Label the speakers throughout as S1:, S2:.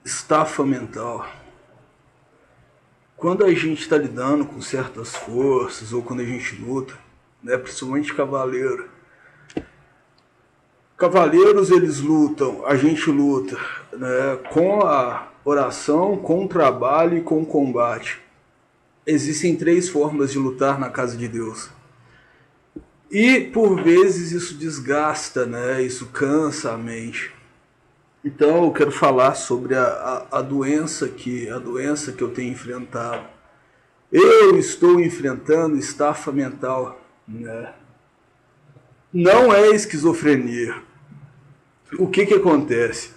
S1: estafa mental. Quando a gente está lidando com certas forças ou quando a gente luta, né, principalmente cavaleiro. Cavaleiros eles lutam, a gente luta, né, com a oração, com o trabalho e com o combate. Existem três formas de lutar na casa de Deus. E por vezes isso desgasta, né, isso cansa a mente. Então eu quero falar sobre a doença que eu tenho enfrentado. Eu estou enfrentando estafa mental, né? Não é esquizofrenia. O que acontece?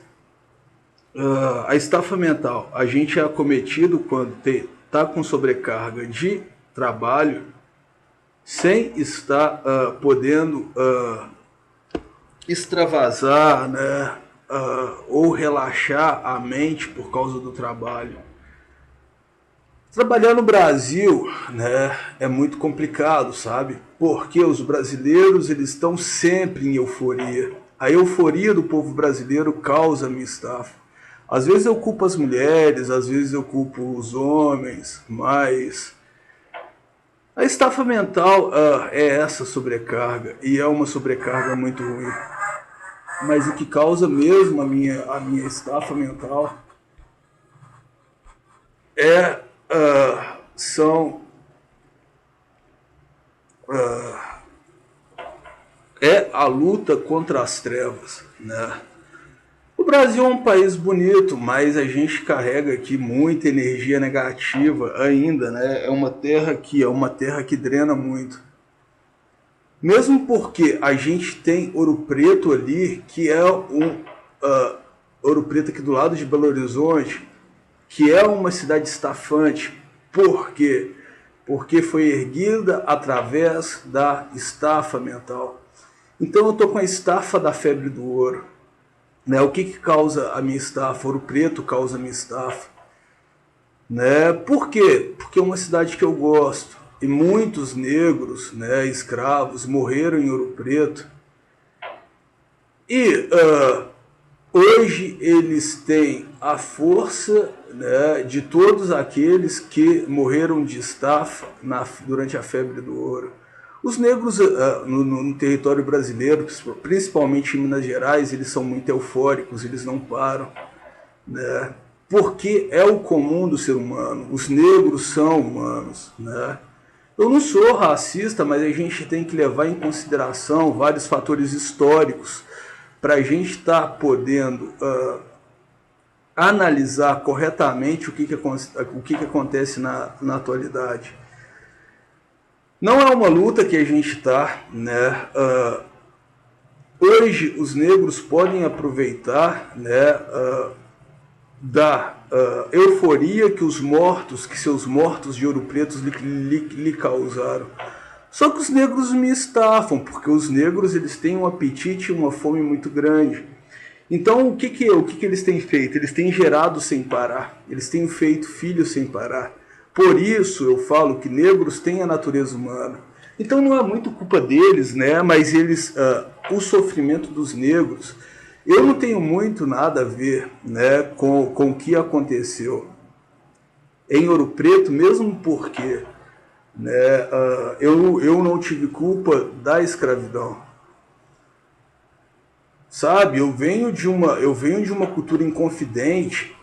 S1: A estafa mental, a gente é acometido quando está com sobrecarga de trabalho, sem estar podendo extravasar, né? Ou relaxar a mente por causa do trabalho. Trabalhar no Brasil, né, é muito complicado, sabe? Porque os brasileiros eles estão sempre em euforia. A euforia do povo brasileiro causa minha estafa. Às vezes eu culpo as mulheres, às vezes eu culpo os homens, mas a estafa mental é essa sobrecarga, e é uma sobrecarga muito ruim. Mas o que causa mesmo a minha estafa mental é, são é a luta contra as trevas, né? O Brasil é um país bonito, mas a gente carrega aqui muita energia negativa ainda, né? É uma terra que drena muito. Mesmo porque a gente tem Ouro Preto ali, que é Ouro Preto aqui do lado de Belo Horizonte, que é uma cidade estafante. Por quê? Porque foi erguida através da estafa mental. Então eu estou com a estafa da febre do ouro. Né? O que causa a minha estafa? Ouro Preto causa a minha estafa. Né? Por quê? Porque é uma cidade que eu gosto. E muitos negros, né, escravos, morreram em Ouro Preto. E hoje eles têm a força, né, de todos aqueles que morreram de estafa durante a febre do ouro. Os negros no território brasileiro, principalmente em Minas Gerais, eles são muito eufóricos, eles não param, né? Porque é o comum do ser humano, os negros são humanos, né? Eu não sou racista, mas a gente tem que levar em consideração vários fatores históricos para a gente estar podendo analisar corretamente o que acontece na atualidade. Não é uma luta que a gente está, né? Hoje os negros podem aproveitar, né, da euforia que seus mortos de Ouro Preto lhe causaram. Só que os negros me estafam, porque os negros eles têm um apetite e uma fome muito grande. Então o que eles têm feito? Eles têm gerado sem parar, eles têm feito filhos sem parar. Por isso eu falo que negros têm a natureza humana. Então não é muito culpa deles, né? Mas eles, o sofrimento dos negros, eu não tenho muito nada a ver, né, com o que aconteceu em Ouro Preto, mesmo porque, né, eu não tive culpa da escravidão. Sabe, eu venho de uma cultura inconfidente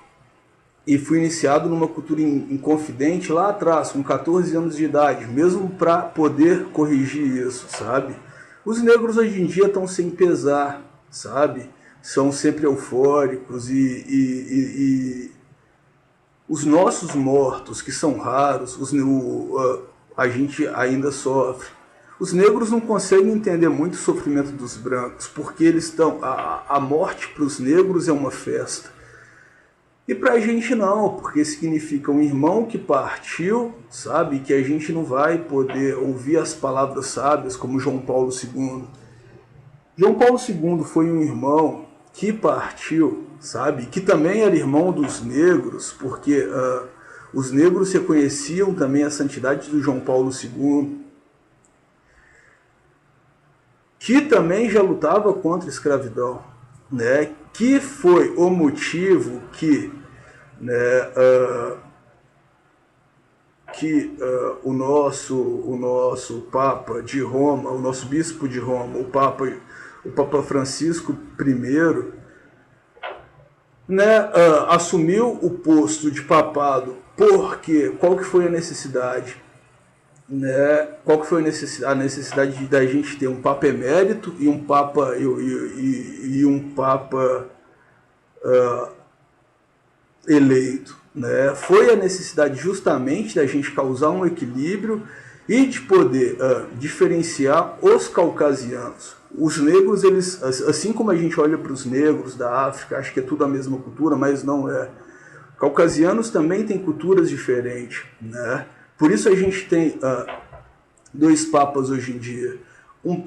S1: e fui iniciado numa cultura inconfidente lá atrás, com 14 anos de idade, mesmo para poder corrigir isso, sabe? Os negros hoje em dia estão sem pesar, sabe? São sempre eufóricos e os nossos mortos, que são raros, a gente ainda sofre. Os negros não conseguem entender muito o sofrimento dos brancos, porque eles estão. A morte para os negros é uma festa. E para a gente não, porque significa um irmão que partiu, sabe? Que a gente não vai poder ouvir as palavras sábias como João Paulo II. João Paulo II foi um irmão que partiu, sabe? Que também era irmão dos negros, porque os negros reconheciam também a santidade do João Paulo II, que também já lutava contra a escravidão, né? Que foi o motivo que né, que o nosso Papa de Roma, o nosso Bispo de Roma, o Papa Francisco I, né, assumiu o posto de papado. Porque qual que foi a necessidade? Né? Qual que foi a necessidade da gente ter um Papa emérito e um Papa eleito? Né? Foi a necessidade justamente da gente causar um equilíbrio e de poder diferenciar os caucasianos. Os negros, eles, assim como a gente olha para os negros da África, acho que é tudo a mesma cultura, mas não é. Caucasianos também têm culturas diferentes, né? Por isso a gente tem dois papas hoje em dia. Um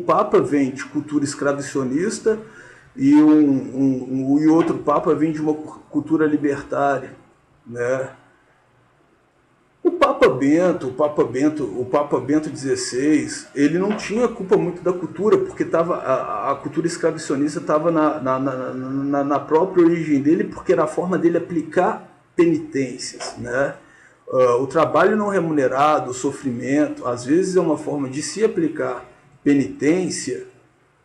S1: papa vem de cultura escravicionista e outro papa vem de uma cultura libertária, né? O Papa Bento XVI, ele não tinha culpa muito da cultura, porque a cultura escravicionista estava na própria origem dele, porque era a forma dele aplicar penitências, né? O trabalho não remunerado, o sofrimento, às vezes é uma forma de se aplicar penitência,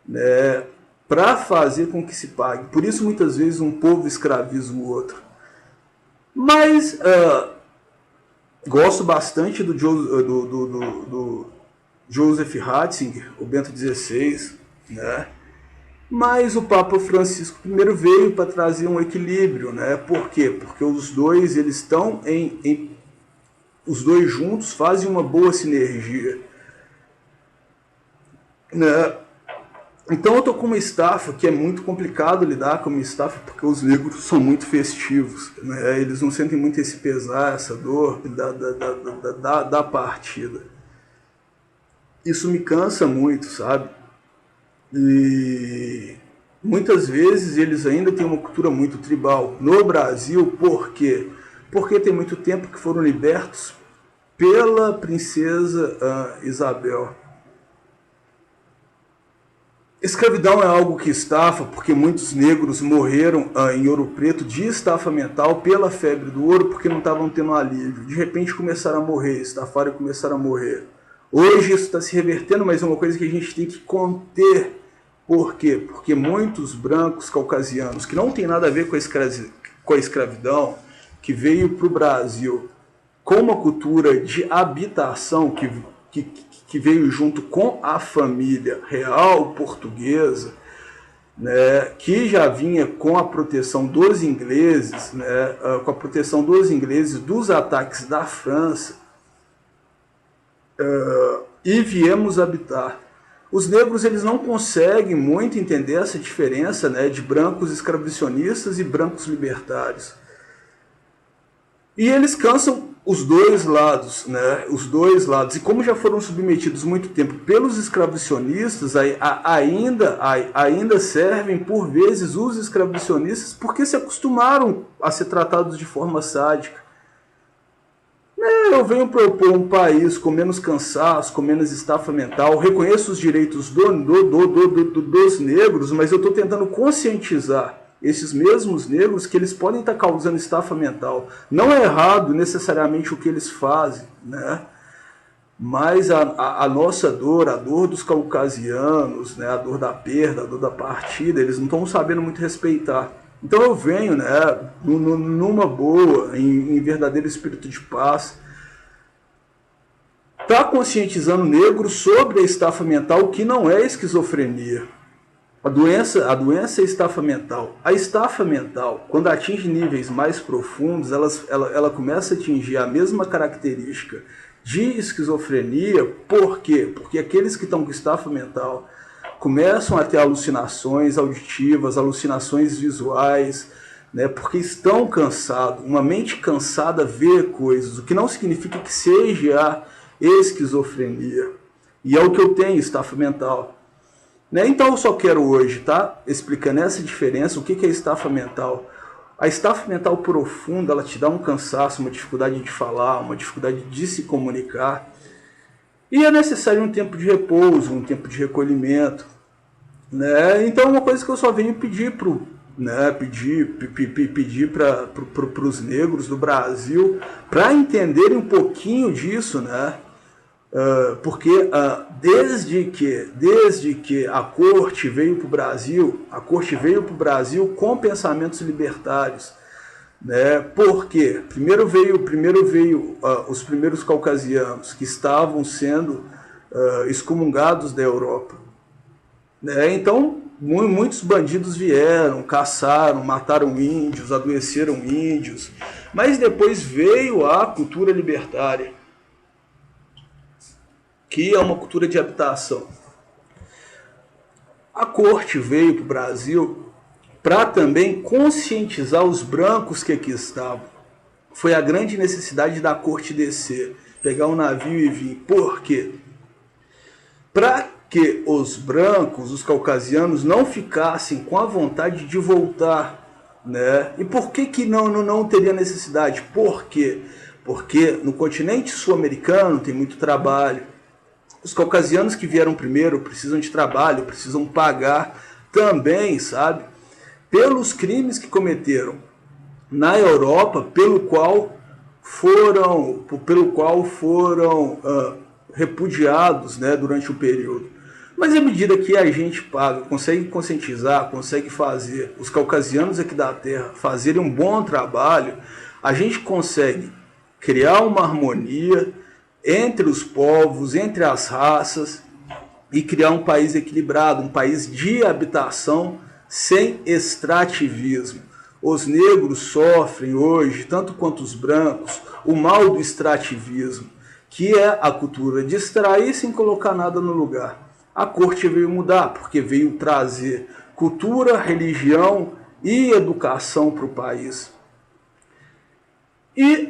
S1: né, para fazer com que se pague. Por isso, muitas vezes, um povo escraviza o outro. Mas gosto bastante do Joseph Ratzinger, o Bento XVI, né? Mas o Papa Francisco I veio para trazer um equilíbrio, né? Por quê? Porque os dois, eles estão os dois juntos fazem uma boa sinergia, né? Então eu tô com uma estafa que é muito complicado lidar com uma estafa, porque os negros são muito festivos, né? Eles não sentem muito esse pesar, essa dor da partida. Isso me cansa muito, sabe? E muitas vezes eles ainda têm uma cultura muito tribal. No Brasil, por quê? Porque tem muito tempo que foram libertos pela princesa Isabel. Escravidão é algo que estafa, porque muitos negros morreram em Ouro Preto de estafa mental pela febre do ouro, porque não estavam tendo alívio. De repente começaram a morrer, estafaram e começaram a morrer. Hoje isso está se revertendo, mas é uma coisa que a gente tem que conter. Por quê? Porque muitos brancos caucasianos, que não tem nada a ver com a escravidão, que veio para o Brasil com uma cultura de habitação, que veio junto com a família real portuguesa, né, que já vinha com a proteção dos ingleses, né, dos ataques da França, e viemos habitar. Os negros, eles não conseguem muito entender essa diferença, né, de brancos escravicionistas e brancos libertários. E eles cansam os dois lados, né? Os dois lados. E como já foram submetidos muito tempo pelos escravicionistas, ainda servem por vezes os escravicionistas porque se acostumaram a ser tratados de forma sádica. Eu venho propor um país com menos cansaço, com menos estafa mental, reconheço os direitos dos negros, mas eu estou tentando conscientizar esses mesmos negros que eles podem estar causando estafa mental. Não é errado necessariamente o que eles fazem, né? Mas a nossa dor, a dor dos caucasianos, né? A dor da perda, a dor da partida, eles não estão sabendo muito respeitar. Então eu venho, né, numa boa, em verdadeiro espírito de paz, tá conscientizando negros sobre a estafa mental, que não é esquizofrenia. A doença é estafa mental. A estafa mental, quando atinge níveis mais profundos, ela começa a atingir a mesma característica de esquizofrenia. Por quê? Porque aqueles que estão com estafa mental começam a ter alucinações auditivas, alucinações visuais, né? Porque estão cansados. Uma mente cansada vê coisas, o que não significa que seja a esquizofrenia. E é o que eu tenho, estafa mental. Né? Então eu só quero hoje, tá, explicando essa diferença, o que é estafa mental. A estafa mental profunda, ela te dá um cansaço, uma dificuldade de falar, uma dificuldade de se comunicar. E é necessário um tempo de repouso, um tempo de recolhimento, né? Então é uma coisa que eu só venho pedir né, pedir para os negros do Brasil para entenderem um pouquinho disso, né, porque desde que a corte veio para o Brasil, com pensamentos libertários, né, porque primeiro veio os primeiros caucasianos que estavam sendo excomungados da Europa, né, então muitos bandidos vieram, caçaram, mataram índios, adoeceram índios, mas depois veio a cultura libertária, que é uma cultura de habitação. A corte veio para o Brasil para também conscientizar os brancos que aqui estavam. Foi a grande necessidade da corte descer, pegar um navio e vir. Por quê? Para que os brancos, os caucasianos, não ficassem com a vontade de voltar, né? E por que não teria necessidade? Por quê? Porque no continente sul-americano tem muito trabalho. Os caucasianos que vieram primeiro precisam de trabalho, precisam pagar também, sabe? Pelos crimes que cometeram na Europa, pelo qual foram repudiados, né, durante o período. Mas à medida que a gente paga, consegue conscientizar, consegue fazer os caucasianos aqui da terra fazerem um bom trabalho, a gente consegue criar uma harmonia entre os povos, entre as raças, e criar um país equilibrado, um país de habitação sem extrativismo. Os negros sofrem hoje, tanto quanto os brancos, o mal do extrativismo, que é a cultura de extrair sem colocar nada no lugar. A corte veio mudar, porque veio trazer cultura, religião e educação para o país. E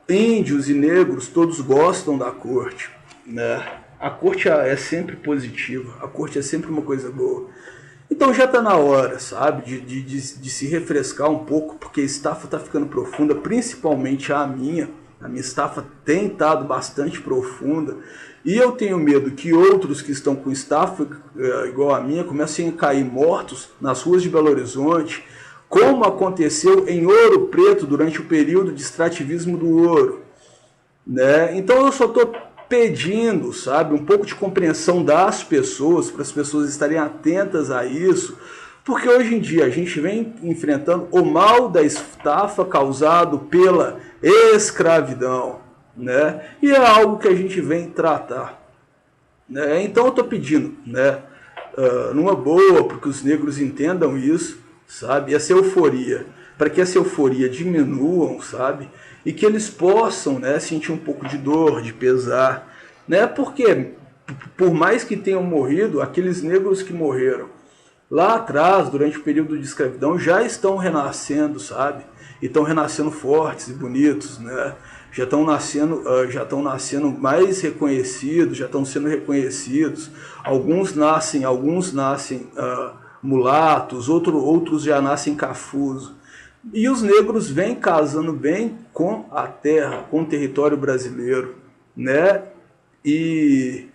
S1: índios e negros todos gostam da corte, né? A corte é sempre positiva, a corte é sempre uma coisa boa. Então já está na hora, sabe, de se refrescar um pouco, porque a estafa está ficando profunda, principalmente a minha estafa tem estado bastante profunda, e eu tenho medo que outros que estão com estafa igual a minha comecem a cair mortos nas ruas de Belo Horizonte, como aconteceu em Ouro Preto durante o período de extrativismo do ouro, né? Então eu só estou pedindo, sabe, um pouco de compreensão das pessoas, para as pessoas estarem atentas a isso, porque hoje em dia a gente vem enfrentando o mal da estafa causado pela escravidão, né? E é algo que a gente vem tratar, né? Então eu estou pedindo, né, numa boa, para que os negros entendam isso, sabe, essa euforia, para que essa euforia diminuam, sabe, e que eles possam, né, sentir um pouco de dor, de pesar, né, porque por mais que tenham morrido, aqueles negros que morreram lá atrás, durante o período de escravidão, já estão renascendo, sabe, e estão renascendo fortes e bonitos, né, já estão nascendo mais reconhecidos, já estão sendo reconhecidos, alguns nascem mulatos, outros já nascem cafuso. E os negros vêm casando bem com a terra, com o território brasileiro, né? E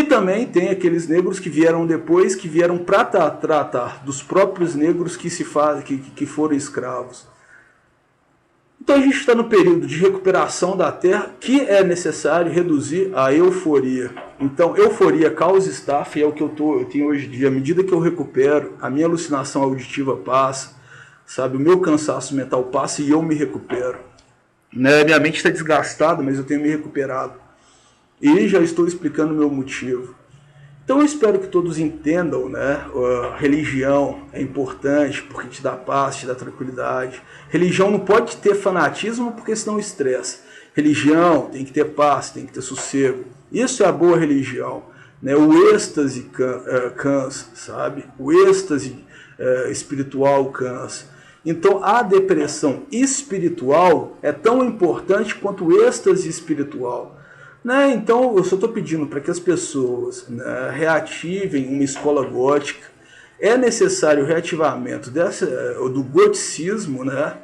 S1: também tem aqueles negros que vieram depois, que vieram para tratar dos próprios negros que foram escravos. Então a gente está no período de recuperação da terra, que é necessário reduzir a euforia. Então, euforia causa estafa, e é o que eu tenho hoje em dia. À medida que eu recupero, a minha alucinação auditiva passa, sabe, o meu cansaço mental passa e eu me recupero, né? Minha mente está desgastada, mas eu tenho me recuperado. E já estou explicando o meu motivo. Então eu espero que todos entendam, né? A religião é importante porque te dá paz, te dá tranquilidade. Religião não pode ter fanatismo porque senão estressa. Religião tem que ter paz, tem que ter sossego. Isso é a boa religião, né? O êxtase cansa, sabe? O êxtase espiritual cansa. Então a depressão espiritual é tão importante quanto o êxtase espiritual. Né? Então eu só estou pedindo para que as pessoas, né, reativem uma escola gótica. É necessário o reativamento do goticismo, né?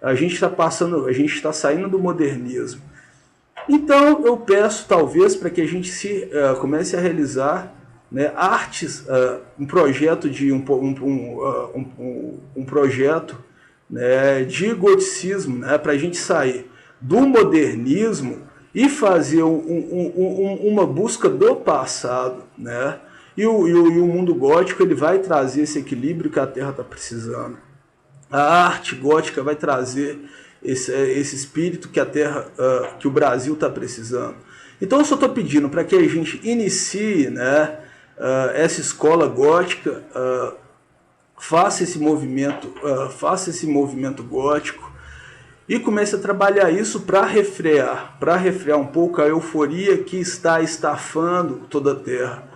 S1: A gente está saindo do modernismo. Então eu peço talvez para que a gente comece a realizar né? Artes, um projeto de um projeto, né, de goticismo, né, para a gente sair do modernismo e fazer uma busca do passado, né? E o mundo gótico ele vai trazer esse equilíbrio que a Terra está precisando. A arte gótica vai trazer esse espírito que a Terra, que o Brasil está precisando. Então eu só estou pedindo para que a gente inicie, né, essa escola gótica, faça esse movimento gótico e comece a trabalhar isso para refrear um pouco a euforia que está estafando toda a Terra.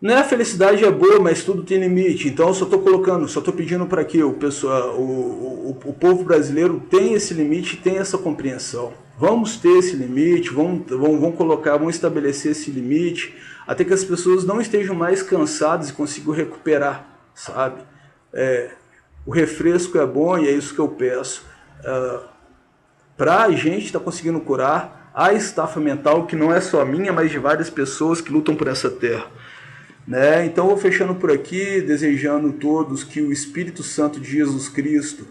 S1: Né, a felicidade é boa, mas tudo tem limite. Então eu só estou pedindo para que o povo brasileiro tenha esse limite, tenha essa compreensão. Vamos ter esse limite, vamos estabelecer esse limite, até que as pessoas não estejam mais cansadas e consigam recuperar, sabe? O refresco é bom e é isso que eu peço. Para a gente estar conseguindo curar a estafa mental, que não é só minha, mas de várias pessoas que lutam por essa terra. Né? Então, vou fechando por aqui, desejando a todos que o Espírito Santo de Jesus Cristo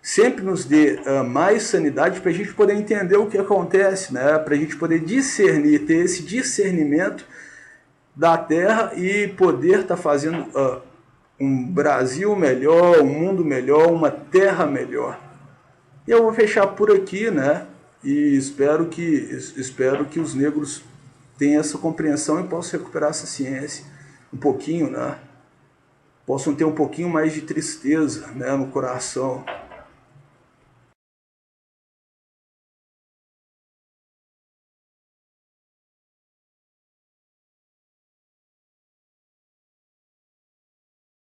S1: sempre nos dê mais sanidade para a gente poder entender o que acontece, né? Para a gente poder discernir, ter esse discernimento da terra e poder estar fazendo um Brasil melhor, um mundo melhor, uma terra melhor. E eu vou fechar por aqui, né? E espero que os negros tenham essa compreensão e possam recuperar essa ciência um pouquinho, né? Possam ter um pouquinho mais de tristeza, né, no coração.